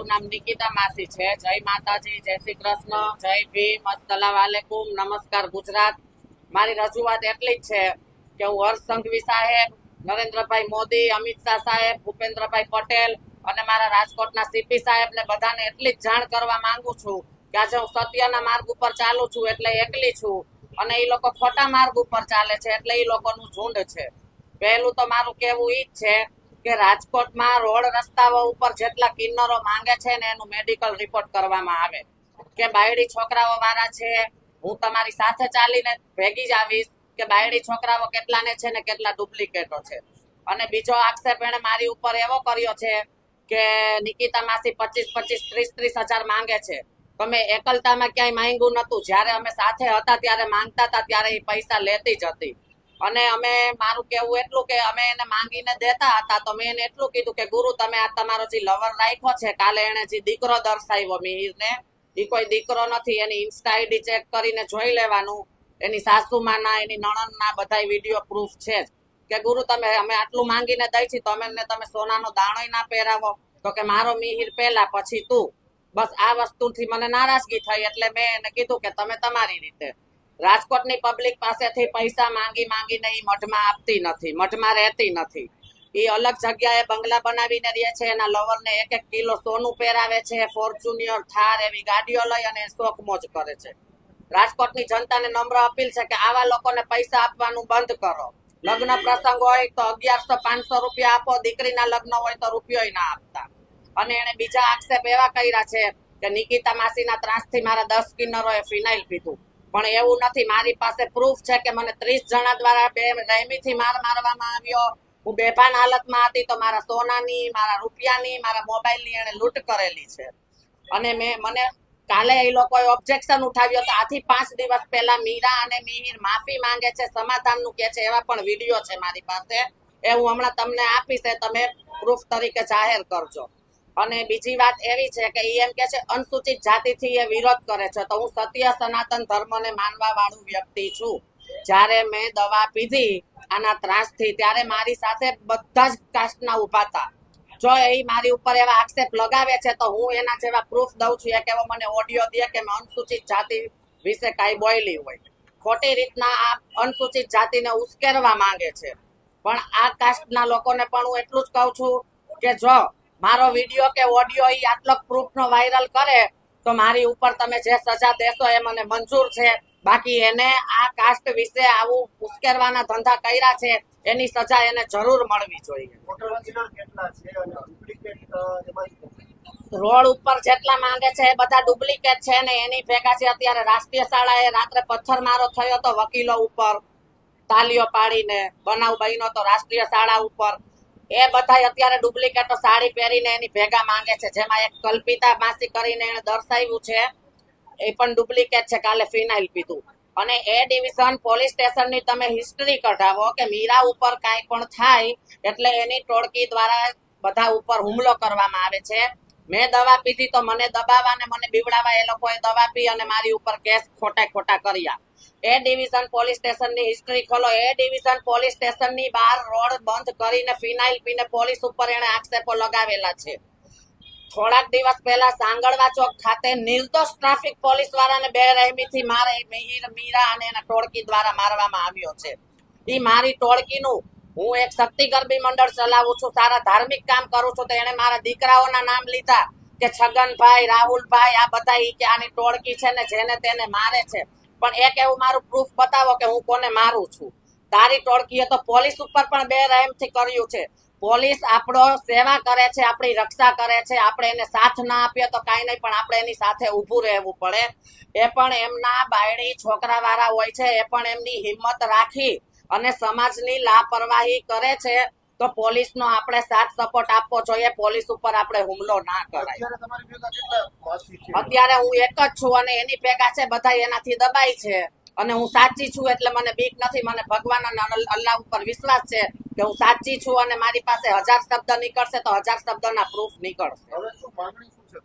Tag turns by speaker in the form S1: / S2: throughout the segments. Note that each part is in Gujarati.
S1: મારું નામ નિકિતા માસી છે। જય માતાજી, જય શ્રી કૃષ્ણ, જય ભીમ, અસ્સલામ વાલેકુમ, નમસ્કાર ગુજરાત। મારી રજૂઆત એટલી જ છે કે હું હર્ષ સંઘવી સાહેબ, નરેન્દ્રભાઈ મોદી, અમિત શાહ સાહેબ, ભૂપેન્દ્રભાઈ પટેલ અને મારા રાજકોટના સીપી સાહેબ ને બધાને એટલી જ જાણ કરવા માંગુ છું કે આજે હું સત્યના માર્ગ ઉપર ચાલુ છું એટલે એકલી છું અને એ લોકો ખોટા માર્ગ ઉપર ચાલે છે એટલે એ લોકોનું ઝુંડ છે। પહેલું તો મારું કહેવું ઈ જ છે કે રાજકોટમાં રોડ રસ્તાઓ ઉપર જેટલા કિન્નરો માંગે છે ને એનું મેડિકલ રિપોર્ટ કરવામાં આવે કે બાયડી છોકરાઓ વાળા છે। હું તમારી સાથે ચાલીને ભેગી જ આવીશ કે બાયડી છોકરાઓ કેટલા ને છે ને કેટલા ડુપ્લિકેટો છે। અને બીજો આક્ષેપ એને મારી ઉપર એવો કર્યો છે કે નિકિતા માસી 25-25, 30-30 હજાર માંગે છે। તમે એકલતામાં ક્યાંય માંગ્યું નતું, જયારે અમે સાથે હતા ત્યારે માંગતા હતા ત્યારે એ પૈસા લેતી જ હતી। અને અમે મારું કેવું એટલું કે અમે એને માંગીને દેતા હતા તો મેં એને એટલું કીધું કે ગુરુ તમે આ તમારો જે લવર રાખ્યો છે, કાલે એને જે દીકરો દર્શાવ્યો મિહિરને, એ કોઈ દીકરો નથી, એની ઇન્સ્ટા આઈડી ચેક કરીને જોઈ લેવાનું, એની સાસુમાના એની નણંદના બધા વિડીયો પ્રૂફ છે જ કે ગુરુ તમે અમે આટલું માંગીને દઈ છી તો તમે સોનાનો દાણો ના પહેરાવો, તો કે મારો મિહિર પહેલા પછી તું। બસ આ વસ્તુથી મને નારાજગી થઈ એટલે મેં એને કીધું કે તમે તમારી રીતે। રાજકોટની પબ્લિક પાસેથી પૈસા માંગીને એ મઢમાં આપતી નથી, મઢમાં રહેતી નથી। એ અલગ જગ્યાએ બંગલા બનાવીને રહે છે, એના લવરને 1-1 કિલો સોનું પહેરાવે છે, ફોર્ચ્યુનિયર, થાર એવી ગાડીઓ લઈ અને શોખ મોજ કરે છે। રાજકોટની જનતાને નમ્ર અપીલ છે કે આવા લોકોને પૈસા આપવાનું બંધ કરો। લગ્ન પ્રસંગ હોય તો 1100-500 રૂપિયા આપો, દીકરીના લગ્ન હોય તો રૂપિયો ના આપતા। અને એને બીજા આક્ષેપ એવા કર્યા છે કે નિકિતા માસીના ત્રાસથી મારા 10 કિન્નરોએ ફિનાઇલ પીધું, પણ એવું નથી। મારી પાસે પ્રૂફ છે કે મને 30 જણા દ્વારા રહેમીથી માર મારવામાં આવ્યો। હું બેભાન હાલતમાં હતી તો મારા સોનાની, મારા રૂપિયાની, મારા મોબાઈલની એને લૂંટ કરેલી છે। અને મને કાલે એ લોકોએ ઓબ્જેક્શન ઉઠાવ્યો તો આથી 5 દિવસ પહેલા મીરા અને મિહિર માફી માંગે છે, સમાધાનનું કે છે, એવા પણ વિડીયો છે મારી પાસે। એ હું હમણાં તમને આપીશ, તમે પ્રૂફ તરીકે જાહેર કરજો। અને બીજી વાત એવી છે કે એમ કે છે અનુસૂચિત જાતિથી એ વિરોધ કરે છે, તો હું સત્ય સનાતન ધર્મને માનવા વાળું વ્યક્તિ છું। જ્યારે મેં દવા પીધી આના ત્રાસથી ત્યારે મારી સાથે બધા જ કાસ્ટના ઉભા હતા। જો એ મારી ઉપર એવા આક્ષેપ લગાવે છે તો હું એના જેવા પ્રૂફ દઉં છું। એક એવો મને ઓડિયો દે કે મેં અનુસૂચિત જાતિ વિશે કાંઈ બોલી હોય, ખોટી રીતના આ અનુસૂચિત જાતિને ઉશ્કેરવા માંગે છે। પણ આ કાસ્ટના લોકોને પણ હું એટલું જ કહું છું કે જો મારો વિડીયો કે ઓડિયો એ આટલો પ્રૂફનો વાયરલ કરે તો મારી ઉપર તમે જે સજા દેશો એ મને મંજૂર છે। બાકી એને આ કાસ્ટ વિશે આવું ઉશ્કેરવાના ધંધા કર્યા છે એની સજા એને જરૂર મળવી જોઈએ। રોડ ઉપર જેટલા માંગે છે એ બધા ડુપ્લિકેટ છે ને એની ભેગા છે અત્યારે રાષ્ટ્રીય શાળાએ રાત્રે પથ્થરમારો થયો તો વકીલો ઉપર તાલીઓ પાડીને, બનાવ બન્યો તો રાષ્ટ્રીય શાળા ઉપર, એ બધા અત્યારે ડુપ્લિકેટો સાડી પહેરીને એની ભેગા માંગે છે। જેમાં એક કલ્પિતા માસી કરીને એને દર્શાવ્યું છે એ પણ ડુપ્લિકેટ છે, કાલે ફિનાઇલ પીધું। અને એ ડિવિઝન પોલીસ સ્ટેશનની તમે હિસ્ટ્રી કઢાવો કે મીરા ઉપર કાંઈ પણ થાય એટલે એની ટોળકી દ્વારા બધા ઉપર હુમલો કરવામાં આવે છે। મેં દવા પીધી તો મને દબાવવા ને મને બીવડાવવા એ લોકોએ દવા પી અને મારી ઉપર કેસ ખોટા કર્યા। એ ડિવિઝન પોલીસ સ્ટેશનની હિસ્ટ્રી ખોલો, એ ડિવિઝન પોલીસ સ્ટેશનની બહાર રોડ બંધ કરીને ફિનાઇલ પીને પોલીસ ઉપર એને આક્ષેપો લગાવેલા છે। થોડાક દિવસ પહેલા સાંગળવા ચોક ખાતે નિર્દોષ ટ્રાફિક પોલીસ વાળાને બેરહેમીથી મારે મિહિર, મીરા અને એના ટોળકી દ્વારા મારવામાં આવ્યો છે। એ મારી ટોળકીનું, હું એક શક્તિ ગરબી મંડળ ચલાવું છું, સારા ધાર્મિક કામ કરું છું, તો એને મારા દીકરાઓના નામ લીધા કે છગનભાઈ, રાહુલભાઈ, આ બધા ઈ કે આની ટોળકી છે ને જેને તેને મારે છે। પણ એક એવું મારું પ્રૂફ બતાવો કે હું કોને મારું છું। તારી ટોળકીએ તો પોલીસ ઉપર પણ બેરહેમથી કર્યું છે। પોલીસ આપણો સેવા કરે છે, આપણી રક્ષા કરે છે, આપણે એને સાથ ના આપીએ તો કાંઈ નહીં, પણ આપણે એની સાથે ઊભું રહેવું પડે। એ પણ એમના બાયડી છોકરા વાળા હોય છે, એ પણ એમની હિંમત રાખી અને સમાજની લાપરવાહી કરે છે તો પોલીસનો આપણે સાથ સપોર્ટ આપવો જોઈએ। પોલીસ ઉપર આપણે હુમલો ના કરાય। અત્યારે હું એક જ છું અને એની ભેગા છે બધા એનાથી દબાય છે અને હું સાચી છું એટલે મને બીક નથી। મને ભગવાન અને અલ્લાહ ઉપર વિશ્વાસ છે કે હું સાચી છું અને મારી પાસે 1000 શબ્દ નીકળશે તો 1000 શબ્દના પ્રૂફ નીકળશે।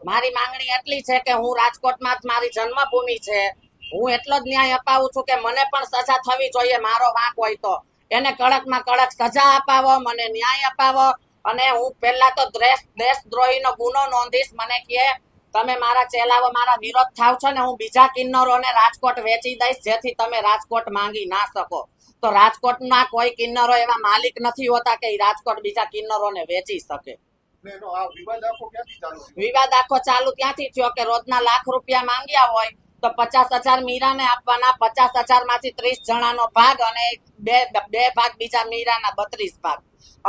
S1: મારી માંગણી એટલી છે કે હું રાજકોટમાં મારી જન્મભૂમિ છે, હું એટલો જ ન્યાય અપાવું છું કે મને પણ સજા થવી જોઈએ, મારો વાંક હોય તો એને કડકમાં કડક સજા અપાવો, મને ન્યાય અપાવો। અને હું પહેલા તો દેશદ્રોહીનો ગુનો નોંધીશ. મને કે તમે મારા ચેલાઓ મારા વિરોધ થાવ છો ને, હું બીજા કિન્નરોને રાજકોટ વેચી દઈશ, જેથી તમે રાજકોટ માંગી ના શકો. તો રાજકોટના કોઈ કિન્નરો એવા માલિક નથી હોતા કે રાજકોટ બીજા કિન્નરોને વેચી શકે. વિવાદ આખો ચાલુ ત્યાંથી થયો કે રોજના લાખ રૂપિયા માંગ્યા હોય તો 50,000 મીરાને આપવાના, 50,000 માંથી 30 જણાનો ભાગ અને બે ભાગ બીજા મીરાના 32 ભાગ.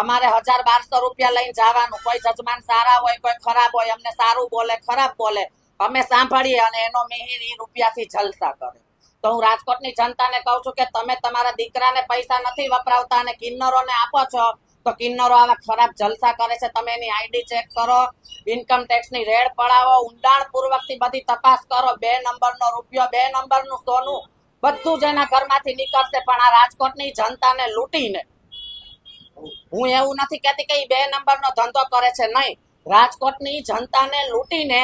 S1: અમારે 1,000-1,200 રૂપિયા લઈને જવાનું. કોઈ જજમાન સારા હોય, કોઈ ખરાબ હોય, અમને સારું બોલે ખરાબ બોલે અમે સાંભળીએ અને એનો મિહિર ઈ રૂપિયાથી જલસા કરે. તો હું રાજકોટની જનતાને કહું છું કે તમે તમારા દીકરાને પૈસા નથી વપરાવતા અને કિન્નરોને આપો છો, તો કિન્નરો આવા ખરાબ જલસા કરે છે. તમે એની આઈડી ચેક કરો, ઇન્કમ ટેક્સની રેડ પડાવો, ઊંડાણપૂર્વકથી બધી તપાસ કરો. 2 નંબરનો રૂપિયો, 2 નંબરનું સોનું બધું જ એના ઘરમાંથી નીકળશે. પણ આ રાજકોટની જનતાને લૂંટીને, હું એવું નથી કહેતી કે એ 2 નંબરનો ધંધો કરે છે, નહીં. રાજકોટની જનતાને લૂંટીને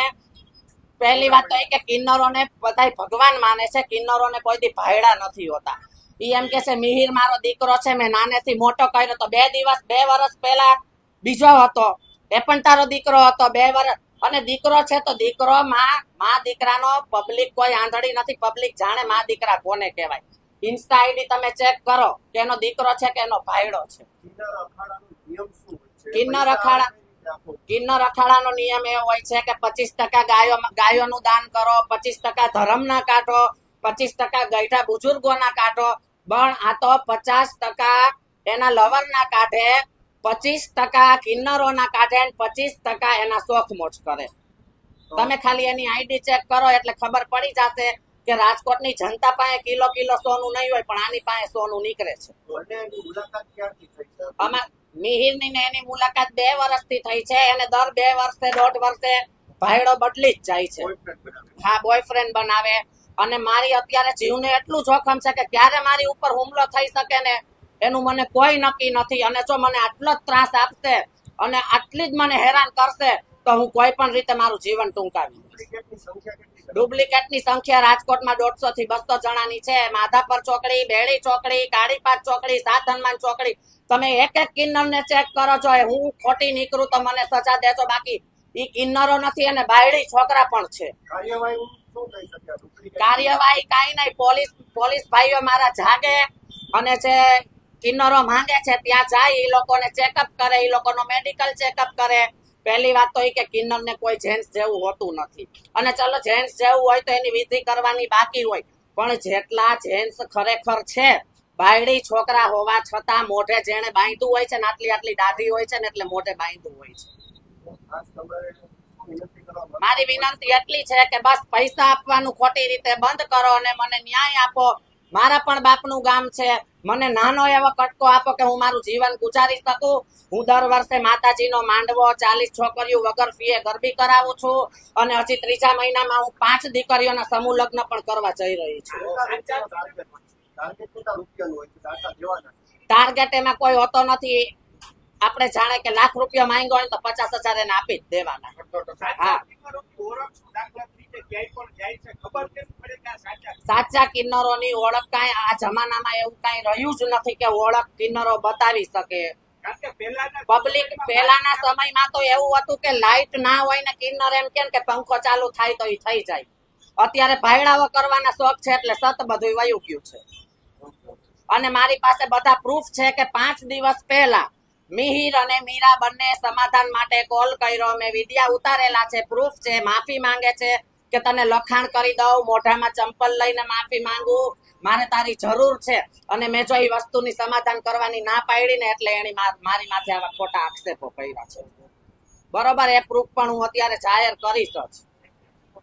S1: પહેલી વાત તો એ કે કિન્નરોને બધા ભગવાન માને છે, કિન્નરોને કોઈ દી ભાયડા નથી હોતા. ઈ એમ કે છે મિહિર મારો દીકરો છે, મેં નાનેથી મોટો કર્યો. તો 2 વર્ષ પહેલા બીજો હતો, એ પણ તારો દીકરો હતો 2 વર્ષ. અને દીકરો છે તો દીકરો માં દીકરાનો પબ્લિક કોઈ આંધળી નથી. પબ્લિક જાણે માં દીકરા કોને કહેવાય. ઇન્સ્ટા આઈડી તમે ચેક કરો કે એનો દીકરો છે કે એનો ભાયડો છે. કિન્નર અખાડાનો નિયમ એવો હોય છે કે 25% ગાયોનું દાન કરો, 25% ધર્મના કાઢો, 25% ગઈઢા બુજુર્ગોના કાઢો. પણ આ તો 50% એના લવરના કાઢે, 25% કિન્નરોના કાઢે, 25% એના શોખ મોજ કરે. તમે ખાલી એની આઈડી ચેક કરો એટલે ખબર પડી જશે કે રાજકોટની જનતા પાસે કિલો સોનું નહીં હોય, પણ આની પાસે સોનું નીકળે છે. મિહિરની ને એની મુલાકાત 2 વર્ષથી થઈ છે. એને દર 2 વર્ષે 1.5 વર્ષે ભાઈડો બદલી જ જાય છે. હા, બોયફ્રેન્ડ બનાવે. અને મારી અત્યારે જીવને એટલું જોખમ છે કે ક્યારે મારી ઉપર હુમલો થઈ શકે ને એનું મને કોઈ નક્કી નથી. અને જો મને આટલો જ ત્રાસ આપશે અને આટલી જ મને હેરાન કરશે તો હું કોઈ પણ રીતે મારું જીવન ટૂંકાવી દઈશ. ડુપ્લિકેટની સંખ્યા રાજકોટમાં 150 થી 200 જણાની છે. માધાપર ચોકડી, બેડી ચોકડી, કાળીપાટ ચોકડી, સાત હનુમાન ચોકડી. તમે એક કિન્નરને ચેક કરો છો. હું ખોટી નીકળું તો મને સજા દેજો, બાકી ઈ કિન્નરો નથી અને બાયડી છોકરા પણ છે. કાર્યવાહી કાઈ નહીં. પોલીસ ભાઈઓ મારા જાગે અને જે કિન્નરો માંગે છે ત્યાં જાય, એ લોકોને ચેકઅપ કરે, એ લોકોનો મેડિકલ ચેકઅપ કરે. પહેલી વાત તો એ કે કિન્નરને કોઈ જેન્ટ્સ જેવું હોતું નથી. અને ચલો જેન્ટ્સ જેવું હોય તો એની વિધિ કરવાની બાકી હોય, પણ જેટલા જેન્ટ્સ ખરેખર છે બાયડી છોકરા હોવા છતાં મોઢે જેને બાંધ્યું હોય છે ને, આટલી દાઢી હોય છે ને એટલે મોઢે બાંધ્યું હોય છે. મારી વિનંતી એટલી છે કે બસ પૈસા આપવાનું ખોટી રીતે બંધ કરો અને મને ન્યાય આપો. મારા પણ બાપનું ગામ છે. મને નાનો એવો કટકો આપો કે હું મારું જીવન ગુજારી શકું. હું દર વર્ષે માતાજીનો માંડવો 40 છોકરીઓ વગર ફીએ ગરબી કરાવું છું. અને હજી 3જા મહિનામાં હું 5 દીકરીઓના સમૂહ લગ્ન પણ કરવા જઈ રહી છું. ટાર્ગેટ એમાં કોઈ હોતો નથી. આપણે જાણે કે લાખ રૂપિયા માંગ્યો હોય તો 50,000 એને આપી જ દેવાના. હા, સાચા કિન્નરોની ઓળખ કાંઈ આ જમાનામાં એવું કાંઈ રહ્યું જ નથી કે ઓળખ કિન્નરો બતાવી શકે. પબ્લિક પહેલાના સમયમાં તો એવું હતું કે લાઈટ ના હોય ને કિન્નર એમ કે પંખો ચાલુ થાય તો એ થઈ જાય. અત્યારે ભાઈડાઓ કરવાના શોખ છે એટલે સત બધું વયું ગયું છે. અને મારી પાસે બધા પ્રૂફ છે કે 5 દિવસ પહેલા મિહિર અને મીરા બંને સમાધાન માટે કોલ કર્યો. મેં વિડિયા ઉતારેલા છે, પ્રૂફ છે. માફી માંગે છે કે તને લખાણ કરી દઉં, મોઢામાં ચંપલ લઈને માફી માંગુ, મારે તારી જરૂર છે. અને મેં જો એ વસ્તુની સમાધાન કરવાની ના પાડી ને એટલે એની મારી માથે આવા ખોટા આક્ષેપો કર્યા છે. બરોબર, એ પ્રૂફ પણ હું અત્યારે જાહેર કરીશ જ.